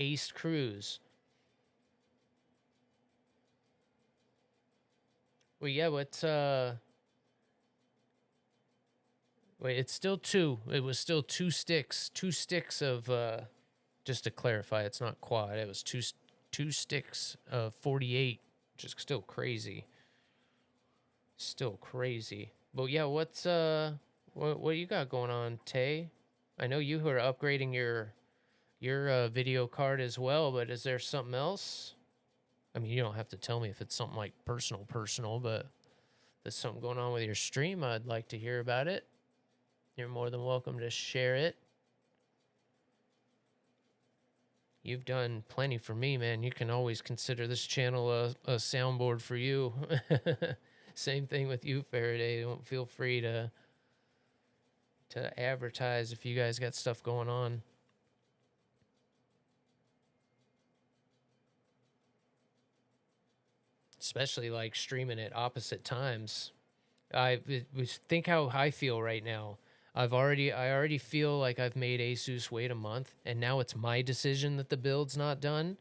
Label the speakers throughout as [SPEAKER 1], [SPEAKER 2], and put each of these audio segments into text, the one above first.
[SPEAKER 1] aced crews. Well, yeah, what's wait, it's still two. It was still two sticks of just to clarify, it's not quad. It was two sticks of 48, which is still crazy. Still crazy. But yeah, what's what you got going on, Tay? I know you are upgrading your video card as well, but is there something else? I mean, you don't have to tell me if it's something like personal, but if there's something going on with your stream, I'd like to hear about it. You're more than welcome to share it. You've done plenty for me, man. You can always consider this channel a soundboard for you. Same thing with you, Faraday. Don't feel free to advertise if you guys got stuff going on. Especially like streaming at opposite times. Think how I feel right now. I already feel like I've made Asus wait a month, and now it's my decision that the build's not done.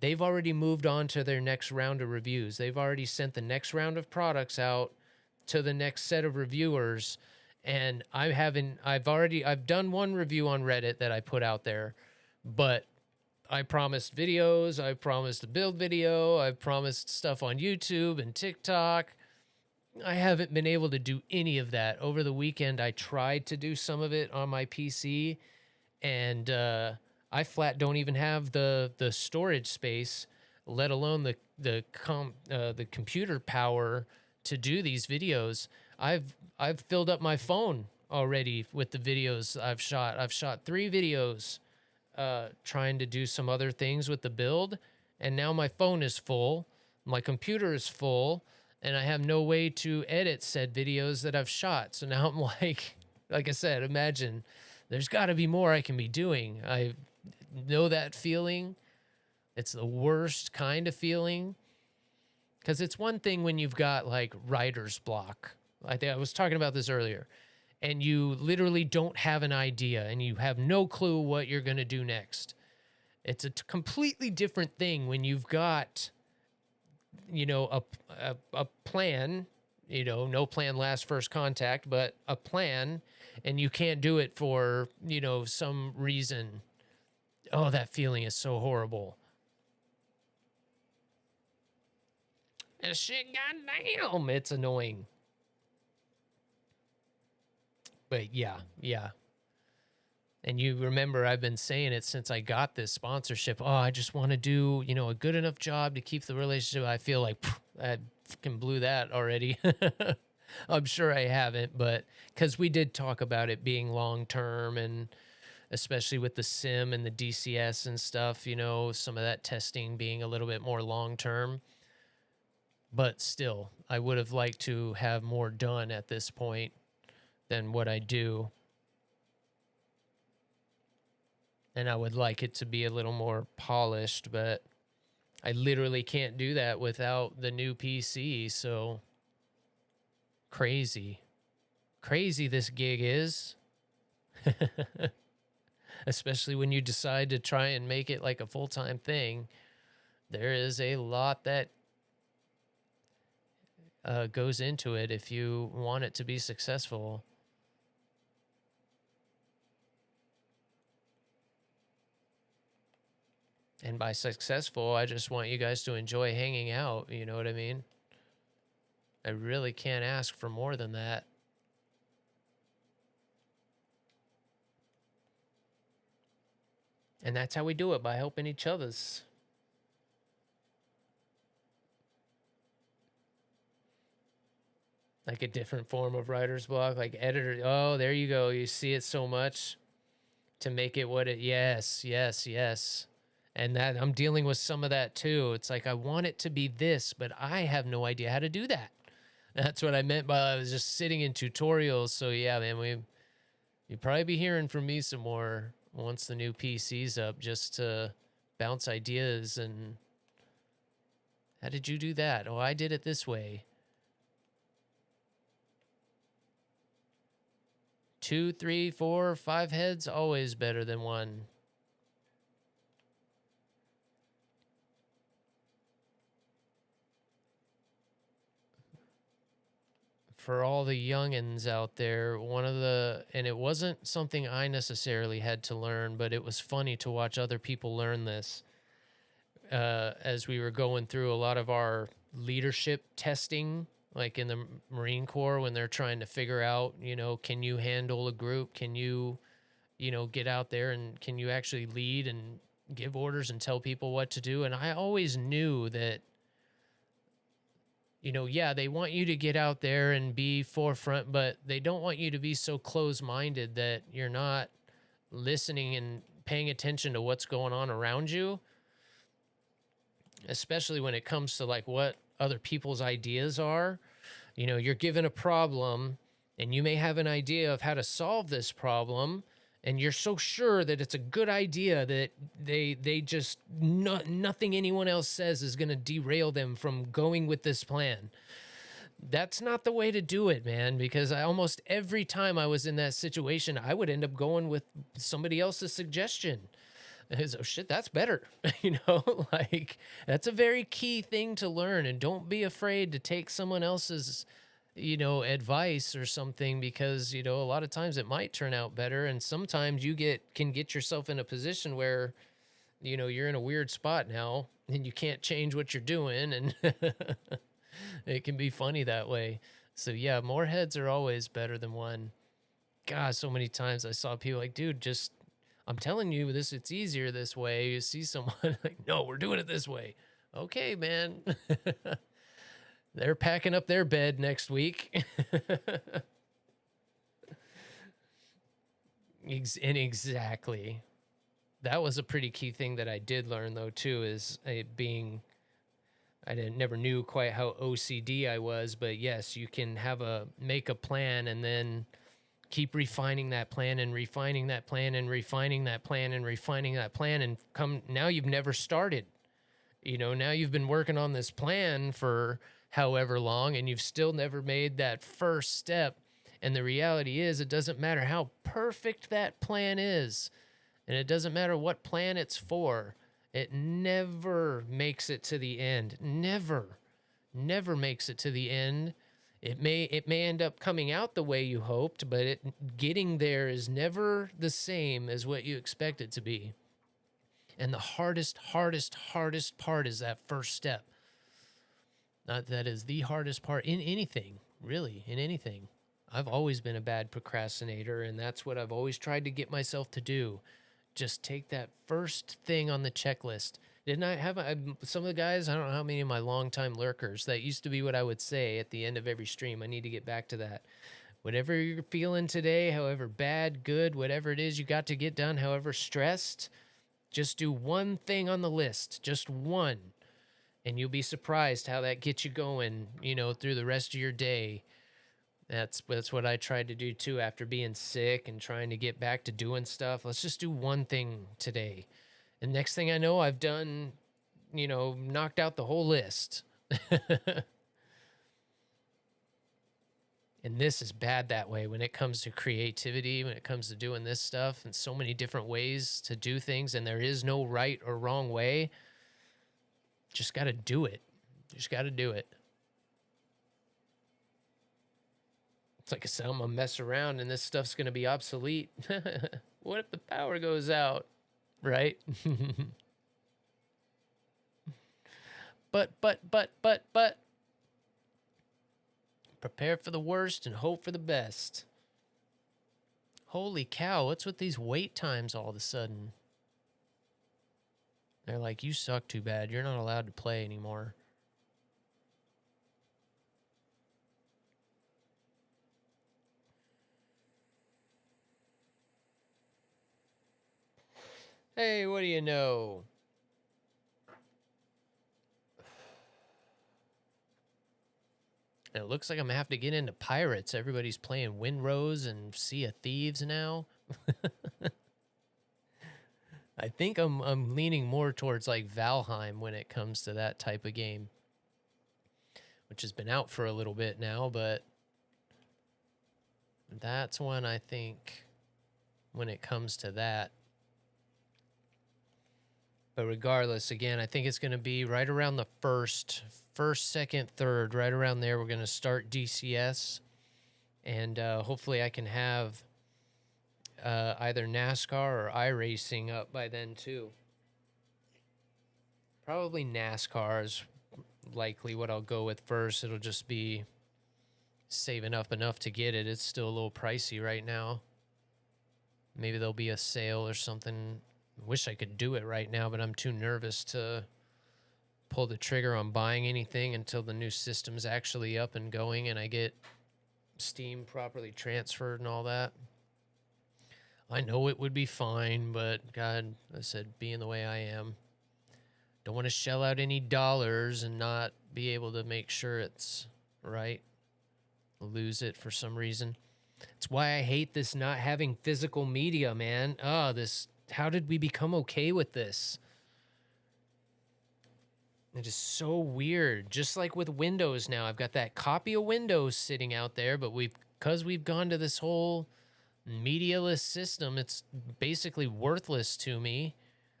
[SPEAKER 1] They've already moved on to their next round of reviews. They've already sent the next round of products out to the next set of reviewers, and I've done one review on Reddit that I put out there, but I promised videos, I promised a build video, I promised stuff on YouTube and TikTok. I haven't been able to do any of that. Over the weekend, I tried to do some of it on my PC, and I flat don't even have the storage space, let alone the computer power to do these videos. I've filled up my phone already with the videos I've shot. I've shot 3 videos trying to do some other things with the build, and now my phone is full, my computer is full, and I have no way to edit said videos that I've shot. So now I'm like I said, imagine there's got to be more I can be doing. I know that feeling. It's the worst kind of feeling, because it's one thing when you've got like writer's block. I think I was talking about this earlier, and you literally don't have an idea and you have no clue what you're going to do next. It's a completely different thing when you've got, you know, a plan, you know, no plan lasts first contact, but a plan, and you can't do it for, you know, some reason. Oh, that feeling is so horrible. And shit, goddamn, it's annoying. But yeah. And you remember I've been saying it since I got this sponsorship. Oh, I just want to do, you know, a good enough job to keep the relationship. I feel like I fucking blew that already. I'm sure I haven't, but because we did talk about it being long term, and especially with the sim and the DCS and stuff, you know, some of that testing being a little bit more long term. But still, I would have liked to have more done at this point than what I do. And I would like it to be a little more polished, but I literally can't do that without the new PC. So crazy this gig is. Especially when you decide to try and make it like a full-time thing. There is a lot that goes into it if you want it to be successful. And by successful, I just want you guys to enjoy hanging out. You know what I mean? I really can't ask for more than that. And that's how we do it, by helping each other's. Like a different form of writer's block, like editor. Oh, there you go. You see it so much to make it what it, yes. And that I'm dealing with some of that too. It's like, I want it to be this, but I have no idea how to do that. That's what I meant by I was just sitting in tutorials. So yeah, man, you'll probably be hearing from me some more once the new PC's up, just to bounce ideas. And how did you do that? Oh, I did it this way. 2, 3, 4, 5 heads, always better than one. for all the youngins out there, one of the, and it wasn't something I necessarily had to learn, but it was funny to watch other people learn this as we were going through a lot of our leadership testing, like in the Marine Corps, when they're trying to figure out, can you handle a group? Can you, get out there and can you actually lead and give orders and tell people what to do? And I always knew that, yeah, they want you to get out there and be forefront, but they don't want you to be so close-minded that you're not listening and paying attention to what's going on around you, especially when it comes to like what other people's ideas are. You're given a problem and you may have an idea of how to solve this problem, and you're so sure that it's a good idea that they just nothing anyone else says is going to derail them from going with this plan. That's not the way to do it, man, because almost every time I was in that situation, I would end up going with somebody else's suggestion. Oh shit, that's better. Like that's a very key thing to learn, and don't be afraid to take someone else's advice or something, because a lot of times it might turn out better, and sometimes you can get yourself in a position where you're in a weird spot now and you can't change what you're doing, and it can be funny that way. So yeah, more heads are always better than one. God, so many times I saw people like, dude, just, I'm telling you this, it's easier this way. You see someone like, no, we're doing it this way. Okay, man. They're packing up their bed next week. And exactly. That was a pretty key thing that I did learn, though, too, is never knew quite how OCD I was, but yes, you can make a plan and then keep refining that plan and refining that plan and refining that plan and refining that plan, and now you've never started. Now you've been working on this plan for however long, and you've still never made that first step. And the reality is, it doesn't matter how perfect that plan is, and it doesn't matter what plan it's for, it never makes it to the end. Never makes it to the end. It may end up coming out the way you hoped, but getting there is never the same as what you expect it to be. And the hardest part is that first step. That is the hardest part in anything, really, in anything. I've always been a bad procrastinator, and that's what I've always tried to get myself to do. Just take that first thing on the checklist. Didn't I have some of the guys, I don't know how many of my longtime lurkers, that used to be what I would say at the end of every stream. I need to get back to that. Whatever you're feeling today, however bad, good, whatever it is you got to get done, however stressed, just do one thing on the list, just one. And you'll be surprised how that gets you going, through the rest of your day. That's what I tried to do too after being sick and trying to get back to doing stuff. Let's just do one thing today. And next thing I know, I've done, knocked out the whole list. And this is bad that way when it comes to creativity, when it comes to doing this stuff, and so many different ways to do things. And there is no right or wrong way. Just got to do it. Just got to do it. It's like I said, I'm going to mess around and this stuff's going to be obsolete. What if the power goes out? Right? But. Prepare for the worst and hope for the best. Holy cow, what's with these wait times all of a sudden? They're like, you suck too bad. You're not allowed to play anymore. Hey, what do you know? And it looks like I'm going to have to get into Pirates. Everybody's playing Windrose and Sea of Thieves now. I think I'm leaning more towards like Valheim when it comes to that type of game, which has been out for a little bit now, but that's one I think when it comes to that. But regardless, again, I think it's going to be right around the first, second, third, right around there. We're going to start DCS. and hopefully I can have either NASCAR or iRacing up by then too. Probably NASCAR is likely what I'll go with first. It'll just be saving up enough to get it. It's still a little pricey right now. Maybe there'll be a sale or something. Wish I could do it right now, but I'm too nervous to pull the trigger on buying anything until the new system's actually up and going and I get Steam properly transferred and all that. I know it would be fine, but God, I said, being the way I am, don't want to shell out any dollars and not be able to make sure it's right. Lose it for some reason. It's why I hate this not having physical media, man. How did we become okay with this? It is so weird. Just like with Windows now, I've got that copy of Windows sitting out there, but because we've gone to this whole medialess system, it's basically worthless to me.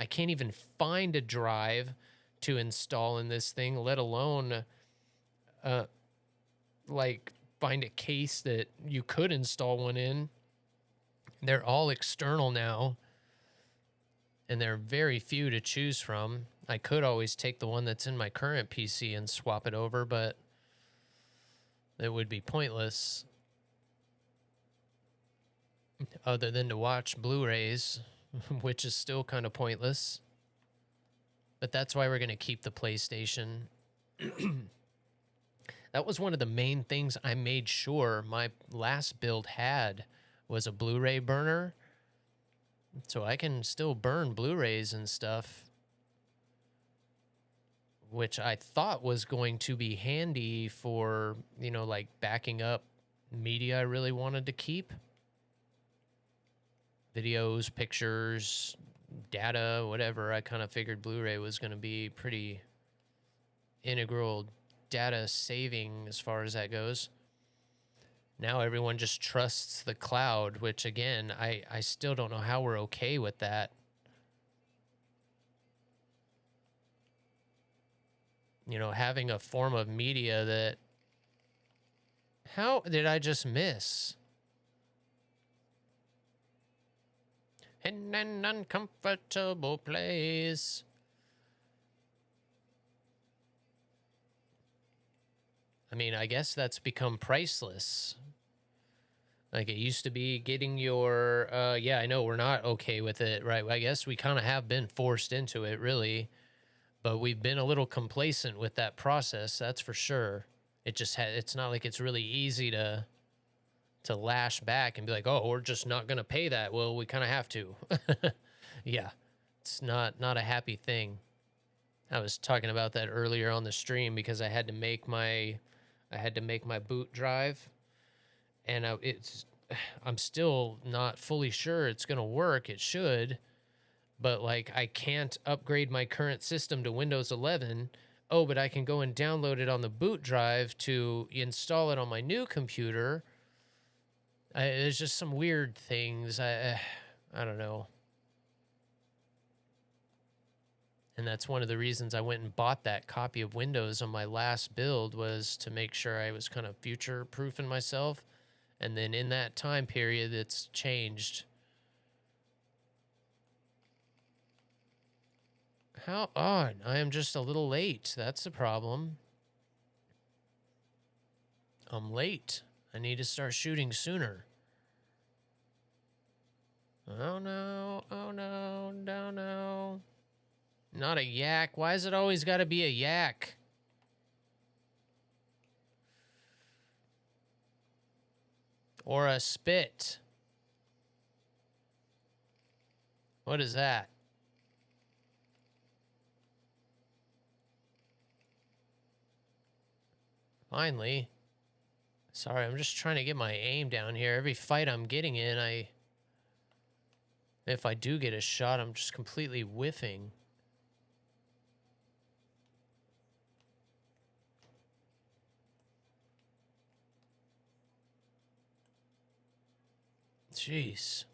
[SPEAKER 1] I can't even find a drive to install in this thing, let alone like find a case that you could install one in. They're all external now, and there are very few to choose from. I could always take the one that's in my current PC and swap it over, but it would be pointless other than to watch Blu-rays, which is still kind of pointless. But that's why we're going to keep the PlayStation. That was one of the main things I made sure my last build had, was a Blu-ray burner. So I can still burn Blu-rays and stuff, which I thought was going to be handy for, like backing up media I really wanted to keep. Videos, pictures, data, whatever. I kind of figured Blu-ray was going to be pretty integral data saving as far as that goes. Now everyone just trusts the cloud, which again, I still don't know how we're okay with that. Having a form of media that... How did I just miss? In an uncomfortable place. I mean, I guess that's become priceless. Like it used to be getting your, yeah, I know we're not okay with it, right? I guess we kind of have been forced into it, really. But we've been a little complacent with that process, that's for sure. It's not like it's really easy to lash back and be like, oh, we're just not going to pay that. Well, we kind of have to. Yeah, it's not a happy thing. I was talking about that earlier on the stream because I had to make my boot drive, and I'm still not fully sure it's going to work. It should, but like I can't upgrade my current system to Windows 11. Oh, but I can go and download it on the boot drive to install it on my new computer. There's just some weird things. I don't know. And that's one of the reasons I went and bought that copy of Windows on my last build, was to make sure I was kind of future-proofing myself. And then in that time period, it's changed. How odd. I am just a little late. That's the problem. I'm late. I need to start shooting sooner. Oh no, oh no, no, no. Not a yak. Why is it always got to be a yak? Or a spit. What is that? Finally. Sorry, I'm just trying to get my aim down here. Every fight I'm getting in, if I do get a shot, I'm just completely whiffing. Jeez.